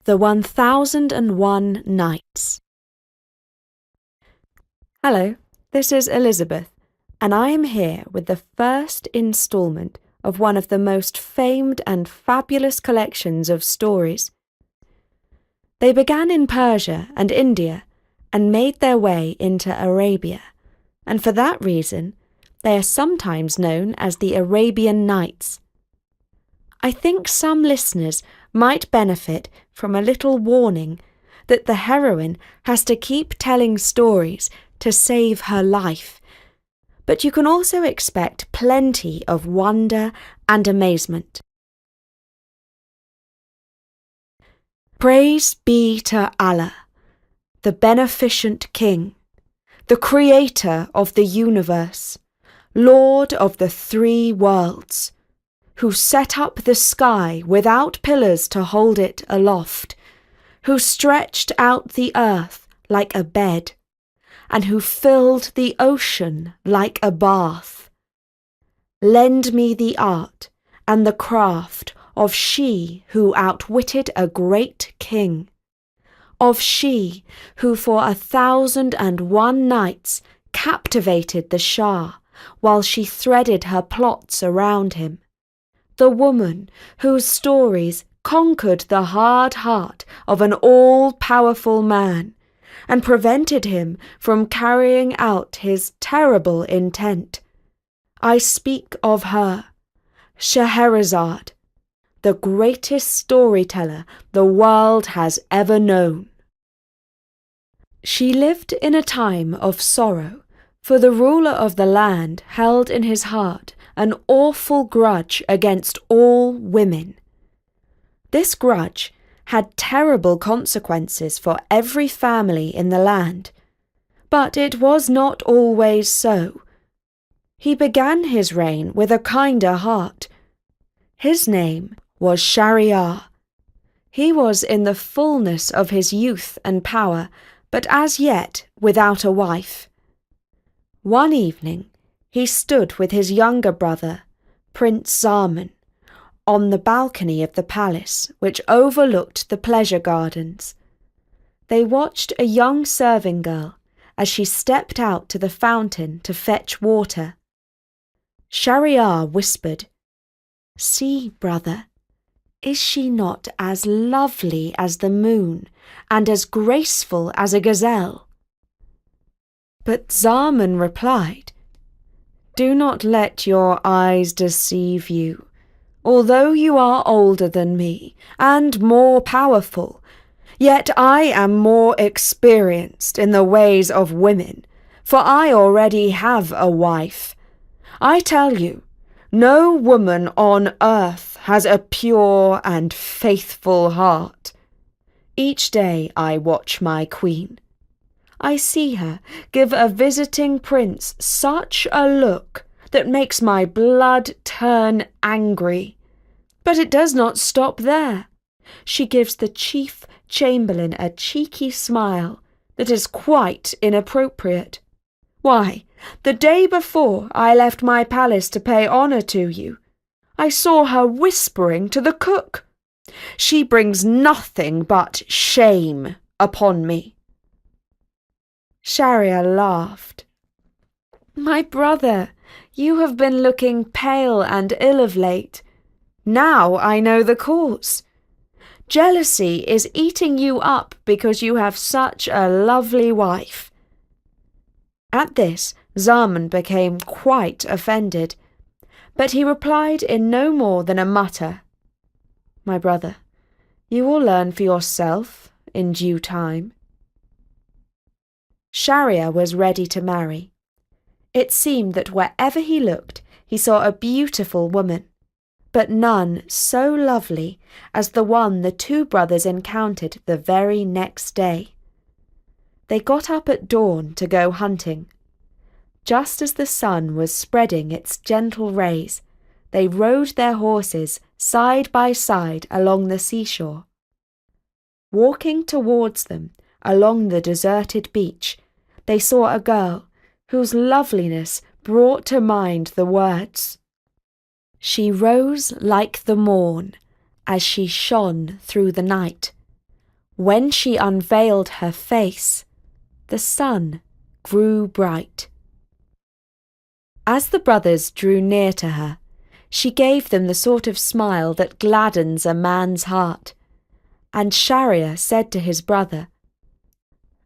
The 1001 Nights. Hello, this is Elizabeth, and I am here with the first instalment of one of the most famed and fabulous collections of stories. They began in Persia and India and made their way into Arabia, and for that reason, they are sometimes known as the Arabian Nights. I think some listeners might benefit from a little warning that the heroine has to keep telling stories to save her life, but you can also expect plenty of wonder and amazement. Praise be to Allah, the beneficent King, the Creator of the universe, Lord of the three worlds, who set up the sky without pillars to hold it aloft, who stretched out the earth like a bed, and who filled the ocean like a bath. Lend me the art and the craft of she who outwitted a great king, of she who for 1001 nights captivated the Shah while she threaded her plots around him, the woman whose stories conquered the hard heart of an all-powerful man and prevented him from carrying out his terrible intent. I speak of her, Scheherazade, the greatest storyteller the world has ever known. She lived in a time of sorrow, for the ruler of the land held in his heart an awful grudge against all women. This grudge had terrible consequences for every family in the land, but it was not always so. He began his reign with a kinder heart. His name was Shahryar. He was in the fullness of his youth and power, but as yet without a wife. One evening, he stood with his younger brother, Prince Zaman, on the balcony of the palace which overlooked the pleasure gardens. They watched a young serving girl as she stepped out to the fountain to fetch water. Shahryar whispered, "See, brother, is she not as lovely as the moon and as graceful as a gazelle?" But Zaman replied, "Do not let your eyes deceive you. Although you are older than me and more powerful, yet I am more experienced in the ways of women, for I already have a wife. I tell you, no woman on earth has a pure and faithful heart. Each day I watch my queen. I see her give a visiting prince such a look that makes my blood turn angry. But it does not stop there. She gives the chief chamberlain a cheeky smile that is quite inappropriate. Why, the day before I left my palace to pay honour to you, I saw her whispering to the cook. She brings nothing but shame upon me." Shahryar laughed. "My brother, you have been looking pale and ill of late. Now I know the cause. Jealousy is eating you up because you have such a lovely wife." At this, Zaman became quite offended, but he replied in no more than a mutter, "My brother, you will learn for yourself in due time." Shahryar was ready to marry. It seemed that wherever he looked, he saw a beautiful woman, but none so lovely as the one the two brothers encountered the very next day. They got up at dawn to go hunting. Just as the sun was spreading its gentle rays, they rode their horses side by side along the seashore. Walking towards them along the deserted beach, they saw a girl whose loveliness brought to mind the words, "She rose like the morn as she shone through the night, When she unveiled her face, the sun grew bright. As the brothers drew near to her, she gave them the sort of smile that gladdens a man's heart. And Shahryar said to his brother,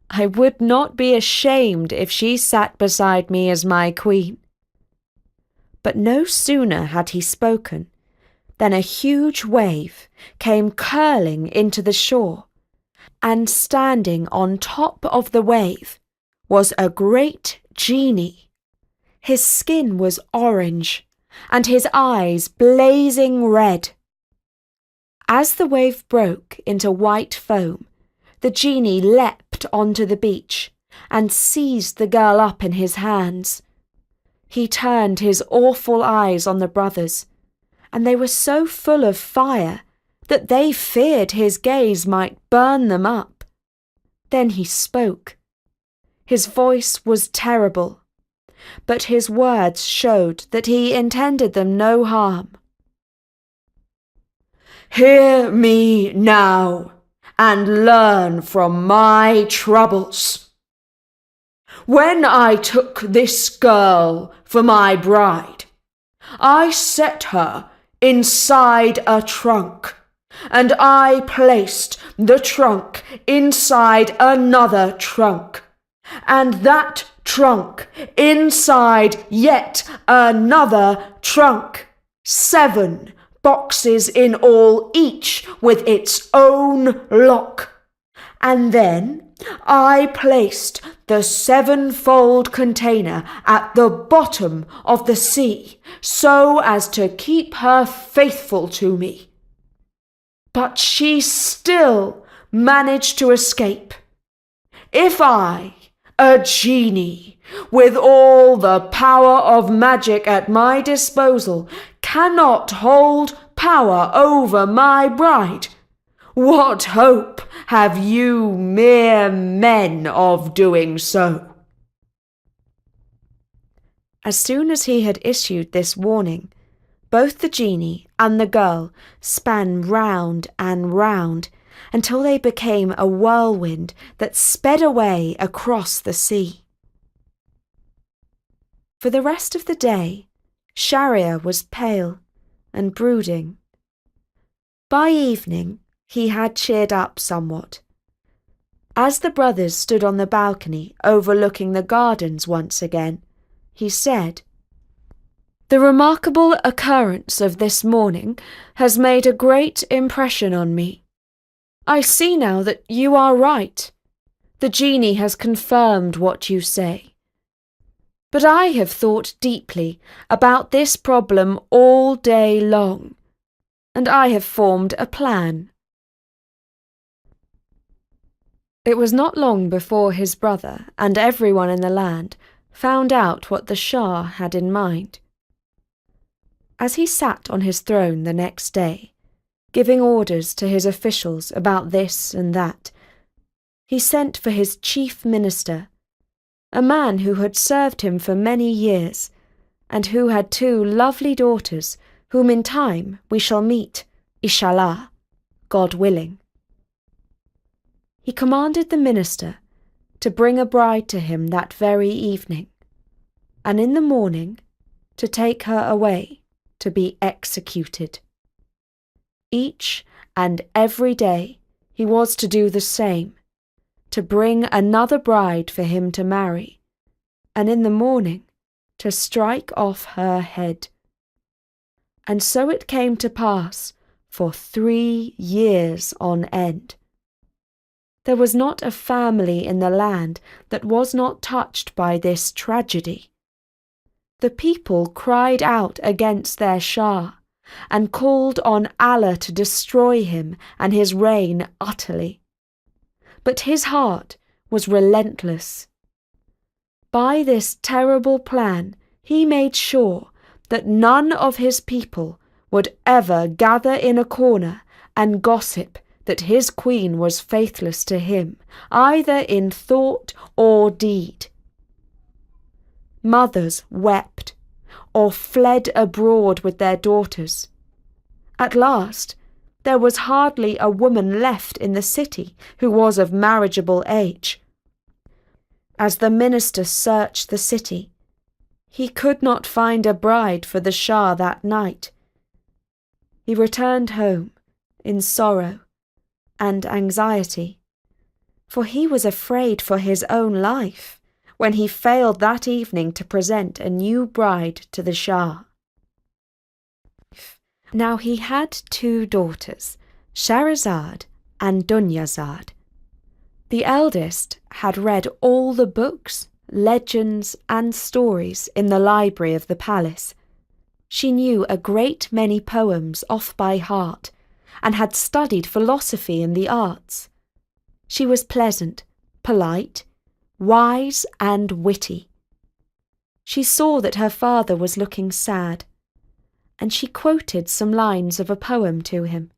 "I would not be ashamed if she sat beside me as my queen." But no sooner had he spoken than a huge wave came curling into the shore, and standing on top of the wave was a great genie. His skin was orange, and his eyes blazing red. As the wave broke into white foam, the genie leapt onto the beach and seized the girl up in his hands. He turned his awful eyes on the brothers, and they were so full of fire that they feared his gaze might burn them up. Then he spoke. His voice was terrible, but his words showed that he intended them no harm. "Hear me now, and learn from my troubles. When I took this girl for my bride, I set her inside a trunk, and I placed the trunk inside another trunk, and that trunk inside yet another trunk. 7 boxes in all, each with its own lock. And then I placed the 7-fold container at the bottom of the sea, so as to keep her faithful to me. But she still managed to escape. If I, a genie, with all the power of magic at my disposal, cannot hold power over my bride, what hope have you mere men of doing so?" As soon as he had issued this warning, both the genie and the girl span round and round until they became a whirlwind that sped away across the sea. For the rest of the day, Shahryar was pale and brooding. By evening, he had cheered up somewhat. As the brothers stood on the balcony overlooking the gardens once again, he said, "The remarkable occurrence of this morning has made a great impression on me. I see now that you are right. The genie has confirmed what you say. But I have thought deeply about this problem all day long, and I have formed a plan." It was not long before his brother and everyone in the land found out what the Shah had in mind. As he sat on his throne the next day, giving orders to his officials about this and that, he sent for his chief minister, a man who had served him for many years, and who had 2 lovely daughters, whom in time we shall meet, Inshallah, God willing. He commanded the minister to bring a bride to him that very evening, and in the morning to take her away to be executed. Each and every day he was to do the same, to bring another bride for him to marry, and in the morning to strike off her head. And so it came to pass for 3 years on end. There was not a family in the land that was not touched by this tragedy. The people cried out against their Shah, and called on Allah to destroy him and his reign utterly. But his heart was relentless. By this terrible plan, he made sure that none of his people would ever gather in a corner and gossip that his queen was faithless to him, either in thought or deed. Mothers wept, or fled abroad with their daughters. At last, there was hardly a woman left in the city who was of marriageable age. As the minister searched the city, he could not find a bride for the Shah that night. He returned home in sorrow and anxiety, for he was afraid for his own life when he failed that evening to present a new bride to the Shah. Now he had 2 daughters, Shahrazad and Dunyazad. The eldest had read all the books, legends, and stories in the library of the palace. She knew a great many poems off by heart, and had studied philosophy and the arts. She was pleasant, polite, wise, and witty. She saw that her father was looking sad, and she quoted some lines of a poem to him.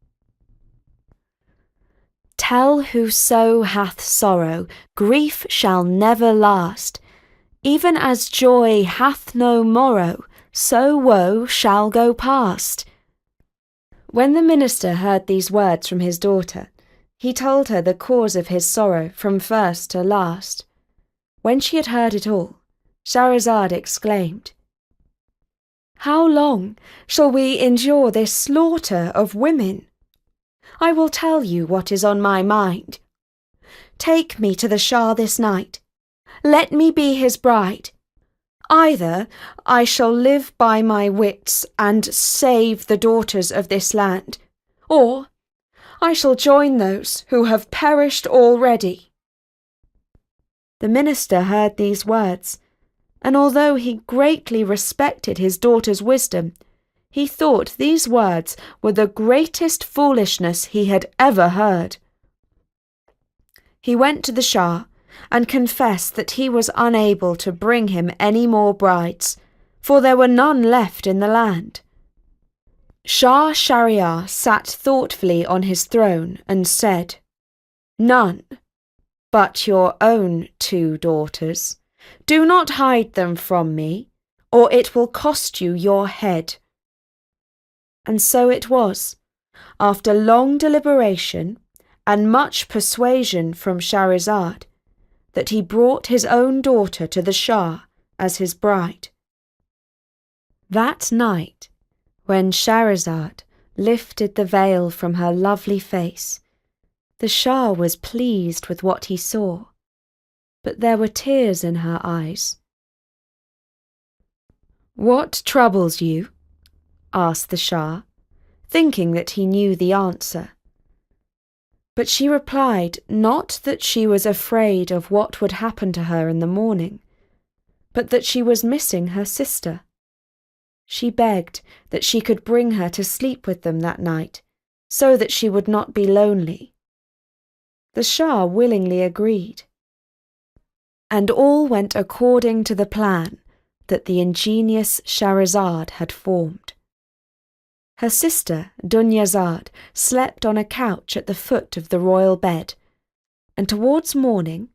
Tell whoso hath sorrow, grief shall never last. Even as joy hath no morrow, so woe shall go past. When the minister heard these words from his daughter, he told her the cause of his sorrow from first to last. When she had heard it all, Shahrazad exclaimed, How long shall we endure this slaughter of women? I will tell you what is on my mind. Take me to the Shah this night. Let me be his bride. Either I shall live by my wits and save the daughters of this land, or I shall join those who have perished already. The minister heard these words, and although he greatly respected his daughter's wisdom, he thought these words were the greatest foolishness he had ever heard. He went to the Shah and confessed that he was unable to bring him any more brides, for there were none left in the land. Shah Shahryar sat thoughtfully on his throne and said, None, but your own 2 daughters. Do not hide them from me, or it will cost you your head. And so it was, after long deliberation and much persuasion from Shahrazad, that he brought his own daughter to the Shah as his bride. That night, when Shahrazad lifted the veil from her lovely face, the Shah was pleased with what he saw, but there were tears in her eyes. What troubles you? Asked the Shah, thinking that he knew the answer. But she replied not that she was afraid of what would happen to her in the morning, but that she was missing her sister. She begged that she could bring her to sleep with them that night, so that she would not be lonely. The Shah willingly agreed, and all went according to the plan that the ingenious Shahrazad had formed. Her sister, Dunyazad, slept on a couch at the foot of the royal bed, and towards morning,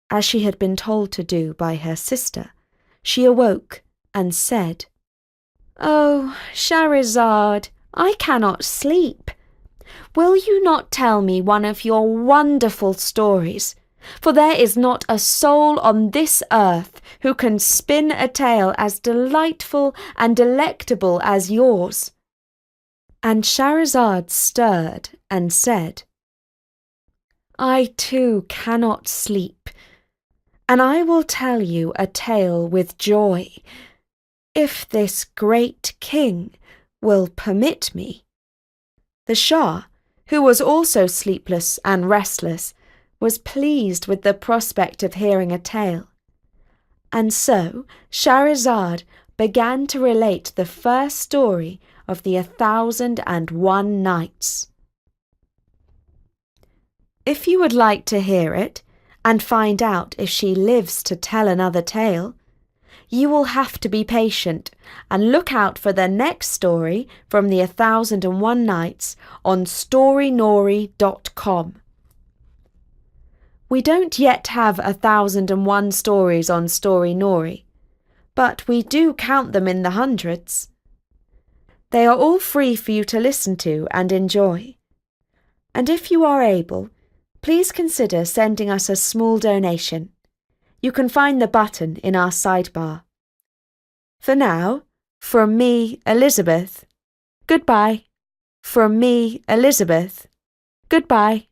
as she had been told to do by her sister, she awoke and said, Oh, Shahrazad, I cannot sleep. Will you not tell me one of your wonderful stories? For there is not a soul on this earth who can spin a tale as delightful and delectable as yours. And Shahrazad stirred and said, I too cannot sleep, and I will tell you a tale with joy, if this great king will permit me. The Shah, who was also sleepless and restless, was pleased with the prospect of hearing a tale, and so Shahrazad began to relate the first story of the 1,001 Nights. If you would like to hear it, and find out if she lives to tell another tale, you will have to be patient and look out for the next story from the 1,001 Nights on storynori.com. We don't yet have 1,001 stories on Story Nori, but we do count them in the hundreds. They are all free for you to listen to and enjoy, And if you are able, please consider sending us a small donation. You can find the button in our sidebar. For now, from me, Elizabeth, goodbye. From me, Elizabeth, goodbye.